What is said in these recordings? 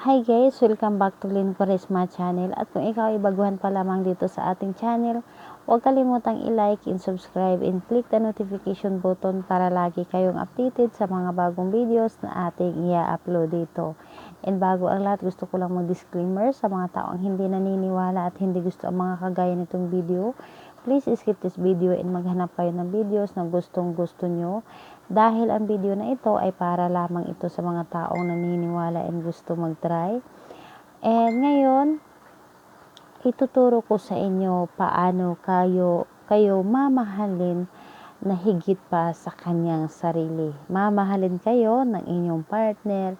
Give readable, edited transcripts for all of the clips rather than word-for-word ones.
Hi guys! Welcome back to Lynn Quaresma channel. At kung ikaw ay baguhan pa lamang dito sa ating channel, huwag kalimutang i-like and subscribe and click the notification button para lagi kayong updated sa mga bagong videos na ating i-upload dito. And bago ang lahat, gusto ko lang mag-disclaimer sa mga taong hindi naniniwala at hindi gusto ang mga kagaya nitong video. Please skip this video and maghanap kayo ng videos na gustong gusto nyo. Dahil ang video na ito ay para lamang ito sa mga taong naniniwala and gusto mag-try. And ngayon, ituturo ko sa inyo paano kayo mamahalin na higit pa sa kanyang sarili. Mamahalin kayo ng inyong partner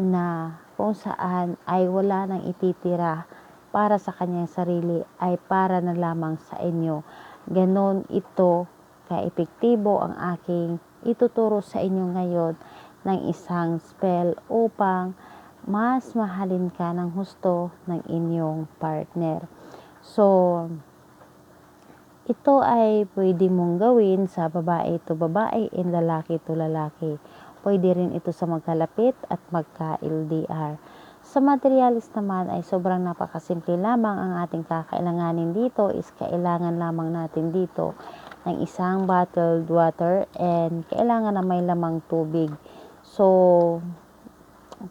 na kung saan ay wala nang ititira para sa kanyang sarili, ay para na lamang sa inyo. Ganon ito ka-epektibo ang aking ituturo sa inyo ngayon ng isang spell upang mas mahalin ka ng husto ng inyong partner. So, ito ay pwede mong gawin sa babae to babae and lalaki to lalaki. Pwede rin ito sa magkalapit at magka-LDR. Sa materialis naman ay sobrang napakasimple lamang. Ang ating kakailanganin dito is kailangan lamang natin dito ng isang bottled water and kailangan na may lamang tubig. So,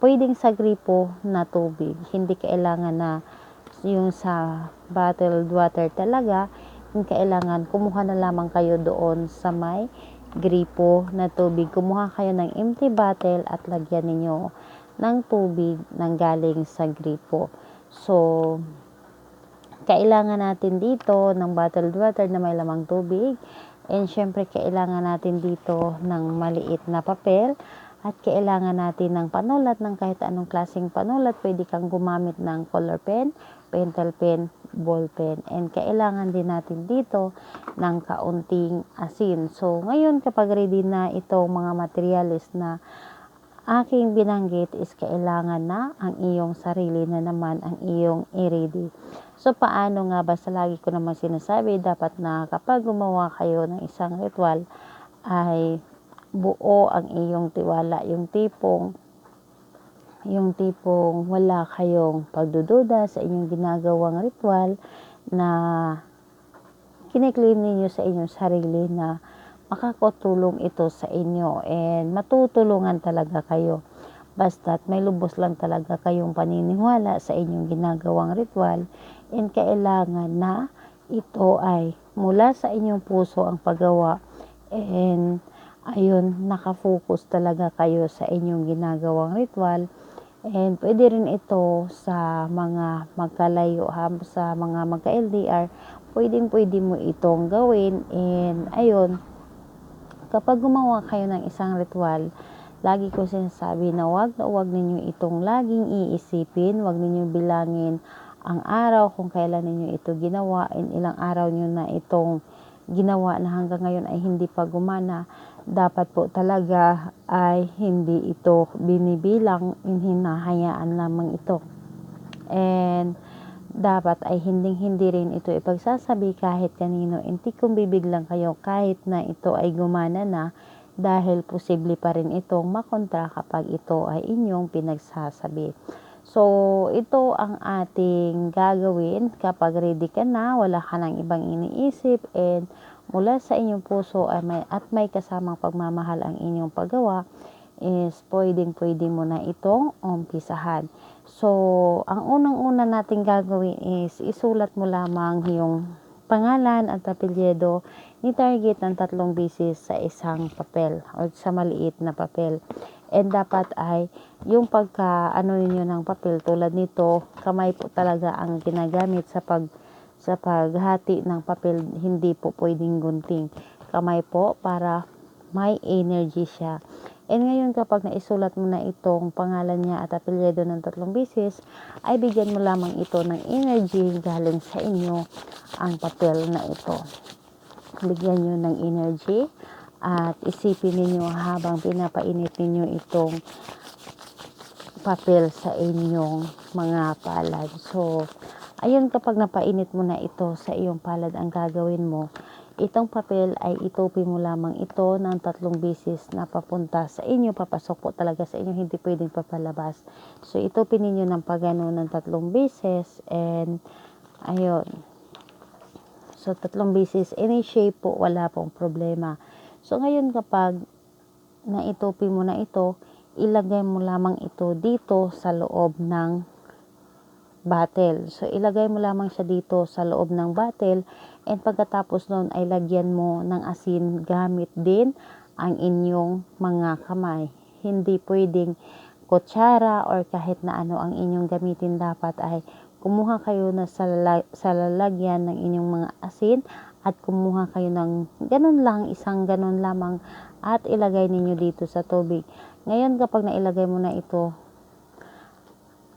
pwedeng sa gripo na tubig. Hindi kailangan na yung sa bottled water talaga. Kailangan kumuha na lamang kayo doon sa may gripo na tubig. Kumuha kayo ng empty bottle at lagyan ninyo ng tubig nang galing sa gripo. So, kailangan natin dito ng bottled water na may lamang tubig. And syempre, kailangan natin dito ng maliit na papel. At kailangan natin ng panulat ng kahit anong klaseng panulat. Pwede kang gumamit ng color pen, pentel pen, ball pen. And kailangan din natin dito ng kaunting asin. So, ngayon kapag ready na itong mga materialis na aking binanggit is kailangan na ang iyong sarili na naman ang iyong i-ready. So, paano nga ba? Sa lagi ko naman sinasabi, dapat na kapag gumawa kayo ng isang ritual, ay buo ang iyong tiwala. Yung tipong wala kayong pagdududa sa inyong ginagawang ritual na kiniklaim ninyo sa inyong sarili na makakatulong ito sa inyo and matutulungan talaga kayo. Basta't may lubos lang talaga kayong paniniwala sa inyong ginagawang ritual and kailangan na ito ay mula sa inyong puso ang paggawa and ayun, nakafocus talaga kayo sa inyong ginagawang ritual. And pwede rin ito sa mga magkalayo, sa mga magka-LDR, pwede mo itong gawin. And ayun, kapag gumawa kayo ng isang ritual, lagi ko sinasabi na wag ninyo itong laging iisipin, wag ninyo bilangin ang araw kung kailan ninyo ito ginawa, and ilang araw nyo na itong ginawa na hanggang ngayon ay hindi pa gumana. Dapat po talaga ay hindi ito binibilang, hinahayaan lamang ito. And dapat ay hindi rin ito ipagsasabi kahit kanino. Hindi kung bibiglang kayo kahit na ito ay gumana na, dahil posible pa rin itong makontra kapag ito ay inyong pinagsasabi. So, ito ang ating gagawin kapag ready ka na, wala ka ng ibang iniisip, and mula sa inyong puso ay may kasamang pagmamahal ang inyong paggawa, is pwede mo na itong umpisahan. So, ang unang-una nating gagawin is isulat mo lamang yung pangalan at apelyido ni target ng 3 beses sa isang papel o sa maliit na papel. And dapat ay yung pagka-ano ninyo ng papel tulad nito, kamay po talaga ang ginagamit sa paghati ng papel, hindi po pwedeng gunting. Kamay po para may energy siya. And ngayon kapag naisulat mo na itong pangalan niya at apelyido ng 3 beses, ay bigyan mo lamang ito ng energy galing sa inyo ang papel na ito. Bigyan nyo ng energy at isipin ninyo habang pinapainit ninyo itong papel sa inyong mga palad. So, ayun, kapag napainit mo na ito sa iyong palad, ang gagawin mo Itong papel ay itupi mo lamang ito ng 3 beses na papunta sa inyo, papasok po talaga sa inyo, hindi pwedeng papalabas. So, itupin ninyo ng pagano ng 3 beses and ayun. So, 3 beses, any shape po, wala pong problema. So, ngayon kapag naitupi mo na ito, ilagay mo lamang ito dito sa loob ng bottle. So, ilagay mo lamang siya dito sa loob ng bottle and pagkatapos nun ay lagyan mo ng asin gamit din ang inyong mga kamay. Hindi pwedeng kutsara or kahit na ano ang inyong gamitin. Dapat ay kumuha kayo na sa lalagyan ng inyong mga asin at kumuha kayo ng ganun lang, isang ganun lamang at ilagay ninyo dito sa tubig. Ngayon kapag nailagay mo na ito,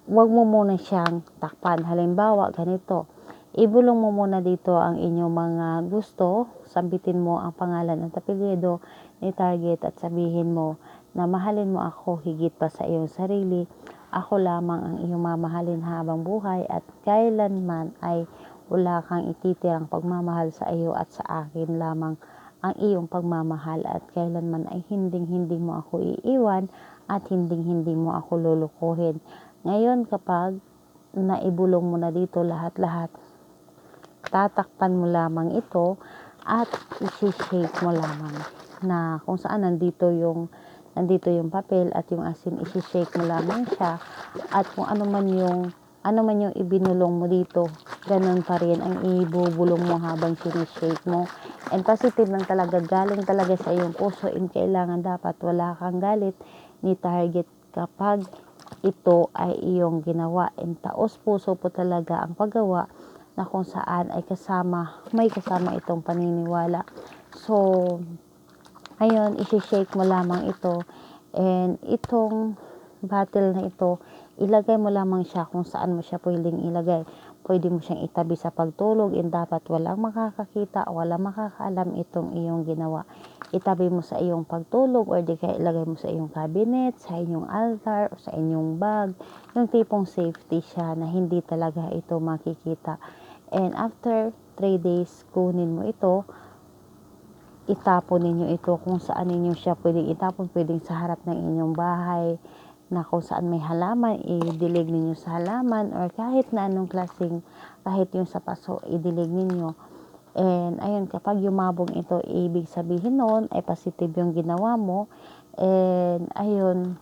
huwag mo muna siyang takpan. Halimbawa, ganito. Ibulong mo muna dito ang inyong mga gusto. Sambitin mo ang pangalan ng apelyido ni target at sabihin mo na mahalin mo ako higit pa sa iyong sarili. Ako lamang ang iyong mamahalin habang buhay at kailanman ay wala kang ititirang pagmamahal sa iyo at sa akin lamang ang iyong pagmamahal at kailanman ay hinding-hindi mo ako iiwan at hinding-hindi mo ako lulukuhin. Ngayon kapag naibulong mo na dito lahat-lahat, tatakpan mo lamang ito at isi-shake mo lamang na kung saan nandito yung papel at yung asin, isi-shake mo lamang siya at kung ano man yung ibinulong mo dito, ganun pa rin ang ibubulong mo habang sinishake mo. And positive lang talaga, galing talaga sa iyong puso and kailangan dapat wala kang galit ni target kapag ito ay iyong ginawa. And taos puso po talaga ang paggawa na kung saan ay may kasama itong paniniwala. So, ayun, isi-shake mo lamang ito and itong bottle na ito, ilagay mo lamang siya kung saan mo siya pwedeng ilagay. Pwede mo siyang itabi sa pagtulog and dapat walang makakakita, walang makakaalam itong iyong ginawa. Itabi mo sa iyong pagtulog or di kaya ilagay mo sa iyong cabinet, sa inyong altar, o sa inyong bag. Yung tipong safety siya na hindi talaga ito makikita. And after 3 days, kunin mo ito, itapon ninyo ito kung saan ninyo siya pwedeng itapon, pwedeng sa harap ng inyong bahay na kung saan may halaman, idilig ninyo sa halaman or kahit na anong klaseng, kahit yung sa paso, idilig ninyo. And ayun, kapag yumabong ito, ibig sabihin noon ay positive yung ginawa mo. And ayun,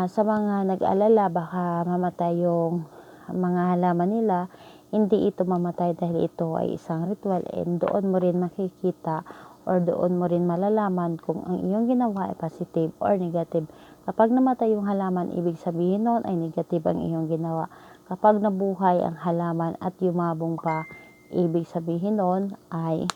sa mga nag-alala baka mamatay yung mga halaman nila, hindi ito mamatay dahil ito ay isang ritual and doon mo rin makikita or doon mo rin malalaman kung ang iyong ginawa ay positive or negative. Kapag namatay yung halaman, ibig sabihin noon ay negative ang iyong ginawa. Kapag nabuhay ang halaman at yumabong pa, ibig sabihin noon ay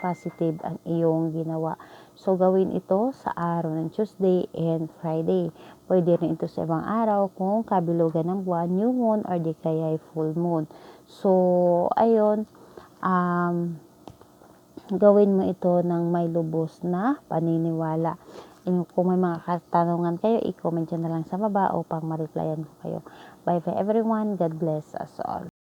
positive ang iyong ginawa. So, gawin ito sa araw ng Tuesday and Friday. Pwede rin ito sa ibang araw kung kabilugan ng buwan, new moon, or di kaya full moon. So, ayun, gawin mo ito ng may lubos na paniniwala. And kung may mga katanungan kayo, i-comment nyo na lang sa baba upang ma-replyan ko kayo. Bye bye everyone. God bless us all.